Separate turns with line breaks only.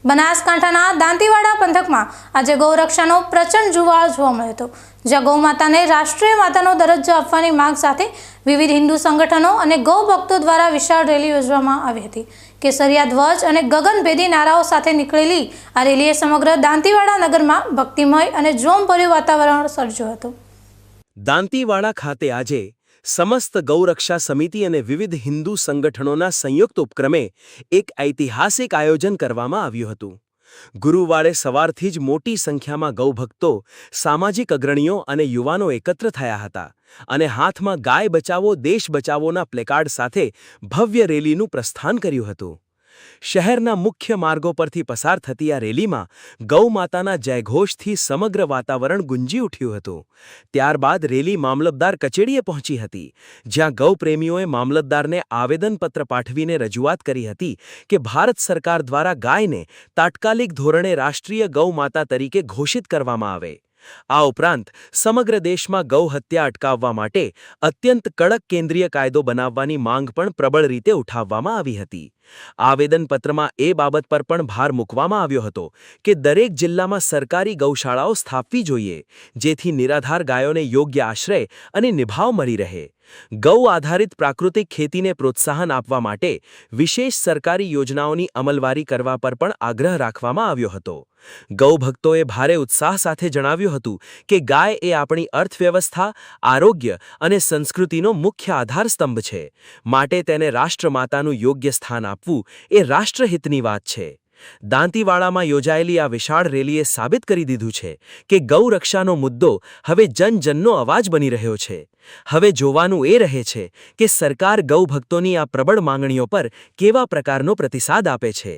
બનાસકાંઠાના દાંતીવાડા પંથકમાં આજે ગૌરક્ષાનો પ્રચંડ જુવાળ જોવા મળ્યો હતો, જ્યાં ગૌમાતાને રાષ્ટ્રીય માતાનો દરજ્જો આપવાની માંગ સાથે વિવિધ હિન્દુ સંગઠનો અને ગૌ ભક્તો દ્વારા વિશાળ રેલી યોજવામાં આવી હતી। કેસરિયા ધ્વજ અને ગગનભેદી નારાઓ સાથે નીકળેલી આ રેલીએ સમગ્ર દાંતીવાડા નગરમાં ભક્તિમય અને જોમભર્યું વાતાવરણ સર્જ્યું હતું।
દાંતીવાડા ખાતે આજે સમસ્ત ગૌરક્ષા સમિતિ અને વિવિધ હિન્દુ સંગઠનોના સંયુક્ત ઉપક્રમે એક ઐતિહાસિક આયોજન કરવામાં આવ્યું હતું। ગુરુવારે સવારથી જ મોટી સંખ્યામાં ગૌભક્તો, સામાજિક અગ્રણીઓ અને યુવાનો એકત્ર થયા હતા અને હાથમાં ગાય બચાવો દેશ બચાવોના પ્લેકાર્ડ સાથે ભવ્ય રેલીનું પ્રસ્થાન કર્યું હતું। શહેરના મુખ્ય માર્ગો પરથી પસાર થતી આ રેલીમાં ગૌમાતાના જયઘોષથી સમગ્ર વાતાવરણ ગુંજી ઉઠ્યું હતું। ત્યારબાદ રેલી મામલતદાર કચેરીએ પહોંચી હતી, જ્યાં ગૌપ્રેમીઓએ મામલતદારને આવેદનપત્ર પાઠવીને રજૂઆત કરી હતી કે ભારત સરકાર દ્વારા ગાયને તાત્કાલિક ધોરણે રાષ્ટ્રીય ગૌમાતા તરીકે ઘોષિત કરવામાં આવે। આ ઉપરાંત સમગ્ર દેશમાં ગૌ હત્યા અટકાવવા માટે અત્યંત કડક કેન્દ્રીય કાયદો બનાવવાની માંગ પણ પ્રબળ રીતે ઉઠાવવામાં આવી હતી। આવેદનપત્રમાં એ બાબત પર પણ ભાર મૂકવામાં આવ્યો હતો કે દરેક જિલ્લામાં સરકારી ગૌશાળાઓ સ્થાપવી જોઈએ, જેથી નિરાધાર ગાયોને યોગ્ય આશ્રય અને નિભાવ મળી રહે। ગૌ આધારિત પ્રાકૃતિક ખેતીને પ્રોત્સાહન આપવા માટે વિશેષ સરકારી યોજનાઓની અમલવારી કરવા પર પણ આગ્રહ રાખવામાં આવ્યો હતો। ગૌભક્તોએ ભારે ઉત્સાહ સાથે જણાવ્યું હતું કે ગાય એ આપણી અર્થવ્યવસ્થા, આરોગ્ય અને સંસ્કૃતિનો મુખ્ય આધારસ્તંભ છે, માટે તેને રાષ્ટ્રમાતાનું યોગ્ય સ્થાન આપવું એ રાષ્ટ્રહિતની વાત છે। દાંતીવાડામાં યોજાયેલી આ વિશાળ રેલીએ સાબિત કરી દીધું છે કે ગૌરક્ષાનો મુદ્દો હવે જનજનનો અવાજ બની રહ્યો છે। હવે જોવાનું એ રહે છે કે સરકાર ગૌભક્તોની આ પ્રબળ માંગણીઓ પર કેવા પ્રકારનો પ્રતિસાદ આપે છે।